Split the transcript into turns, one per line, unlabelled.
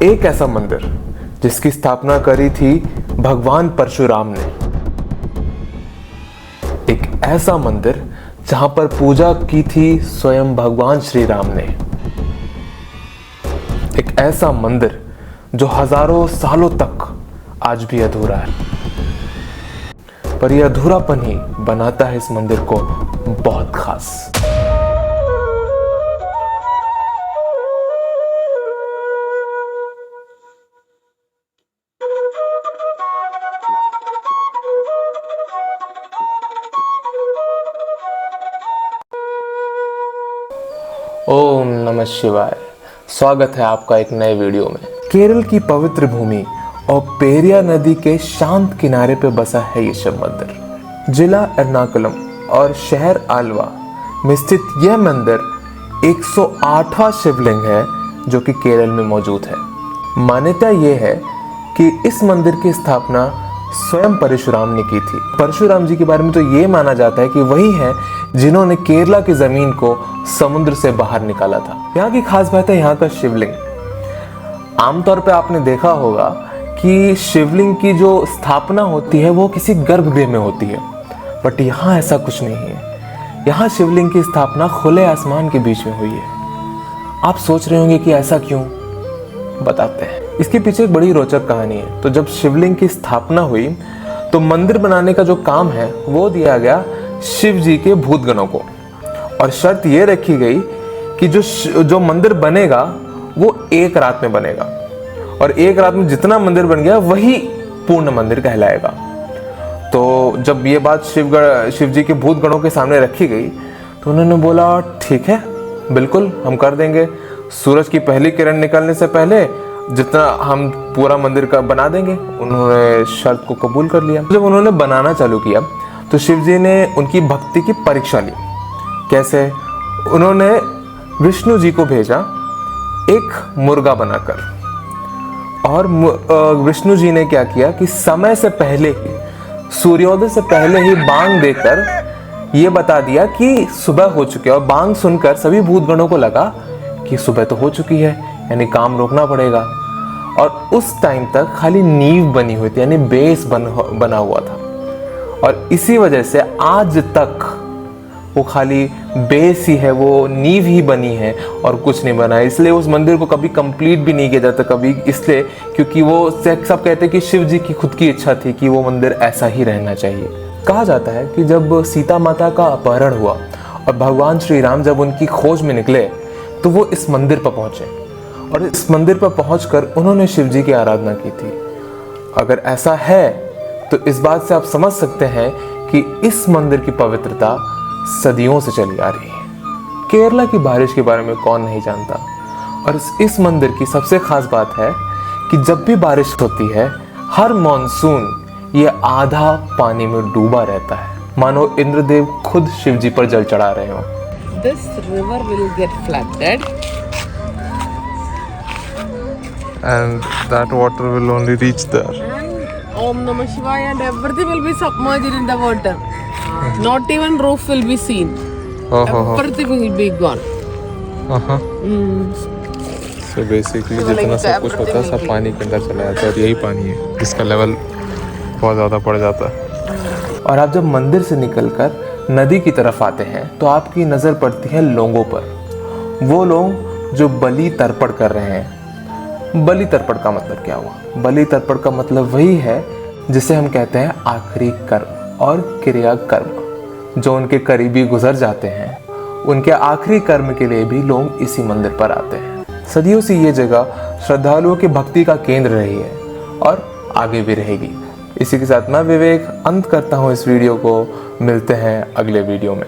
एक ऐसा मंदिर जिसकी स्थापना करी थी भगवान परशुराम ने। एक ऐसा मंदिर जहां पर पूजा की थी स्वयं भगवान श्री राम ने। एक ऐसा मंदिर जो हजारों सालों तक आज भी अधूरा है, पर यह अधूरापन ही बनाता है इस मंदिर को बहुत खास। ओम नमः शिवाय। स्वागत है आपका एक नए वीडियो में। केरल की पवित्र भूमि और पेरिया नदी के शांत किनारे पे बसा है ये शिव मंदिर। जिला एर्नाकुलम और शहर आलवा में स्थित यह मंदिर 108वां शिवलिंग है जो कि केरल में मौजूद है। मान्यता यह है कि इस मंदिर की स्थापना स्वयं परशुराम ने की थी। परशुराम जी के बारे में तो ये माना जाता है कि वही हैं जिन्होंने केरला की जमीन को समुद्र से बाहर निकाला था। यहाँ की खास बात है यहाँ का शिवलिंग। आमतौर पे आपने देखा होगा कि शिवलिंग की जो स्थापना होती है वो किसी गर्भगृह में होती है, बट यहाँ ऐसा कुछ नहीं है। यहाँ शिवलिंग की स्थापना खुले आसमान के बीच में हुई है। आप सोच रहे होंगे कि ऐसा क्यों, बताते हैं। इसके पीछे एक बड़ी रोचक कहानी है। तो जब शिवलिंग की स्थापना हुई तो मंदिर बनाने का जो काम है वो दिया गया शिव जी के भूतगणों को, और शर्त ये रखी गई कि जो मंदिर बनेगा वो एक रात में बनेगा, और एक रात में जितना मंदिर बन गया वही पूर्ण मंदिर कहलाएगा। तो जब ये बात शिव जी के भूतगणों के सामने रखी गई तो उन्होंने बोला ठीक है, बिल्कुल हम कर देंगे। सूरज की पहली किरण निकलने से पहले जितना हम पूरा मंदिर का बना देंगे। उन्होंने शर्त को कबूल कर लिया। जब उन्होंने बनाना चालू किया तो शिव जी ने उनकी भक्ति की परीक्षा ली। कैसे? उन्होंने विष्णु जी को भेजा एक मुर्गा बनाकर, और विष्णु जी ने क्या किया कि समय से पहले ही, सूर्योदय से पहले ही बांग देकर ये बता दिया कि सुबह हो चुकी है। और बांग सुनकर सभी भूतगणों को लगा कि सुबह तो हो चुकी है, यानी काम रोकना पड़ेगा। और उस टाइम तक खाली नींव बनी हुई थी, यानी बेस बना हुआ था, और इसी वजह से आज तक वो खाली बेस ही है, वो नींव ही बनी है और कुछ नहीं बना है। इसलिए उस मंदिर को कभी कंप्लीट भी नहीं किया जाता, कभी, इसलिए क्योंकि वो सब कहते हैं कि शिव जी की खुद की इच्छा थी कि वो मंदिर ऐसा ही रहना चाहिए। कहा जाता है कि जब सीता माता का अपहरण हुआ और भगवान श्री राम जब उनकी खोज में निकले तो वो इस मंदिर पर पहुंचे, और इस मंदिर पर पहुंचकर उन्होंने शिव जी की आराधना की थी। अगर ऐसा है तो इस बात से आप समझ सकते हैं कि इस मंदिर की पवित्रता सदियों से चली आ रही है। केरला की बारिश के बारे में कौन नहीं जानता, और इस मंदिर की सबसे खास बात है कि जब भी बारिश होती है हर मॉनसून ये आधा पानी में डूबा रहता है, मानो इंद्रदेव खुद शिव जी पर जल चढ़ा रहे हो।
This river will get flooded,
and that water will only reach there.
and Om Namah Shivaya, and everything will be submerged in the water. Not even roof will be seen. Everything will be gone.
So basically जितना सब कुछ होता है सब पानी के अंदर चला जाता है, और यही पानी है जिसका लेवल बहुत ज़्यादा बढ़ जाता है। और आप जब मंदिर से निकलकर नदी की तरफ आते हैं तो आपकी नज़र पड़ती है लोगों पर। वो लोग जो बलि तर्पण कर रहे हैं। बलि तर्पण का मतलब क्या हुआ? बलि तर्पण का मतलब वही है जिसे हम कहते हैं आखिरी कर्म और क्रिया कर्म। जो उनके करीबी गुजर जाते हैं उनके आखिरी कर्म के लिए भी लोग इसी मंदिर पर आते हैं। सदियों से ये जगह श्रद्धालुओं की भक्ति का केंद्र रही है और आगे भी रहेगी। इसी के साथ मैं विवेक अंत करता हूँ इस वीडियो को। मिलते हैं अगले वीडियो में।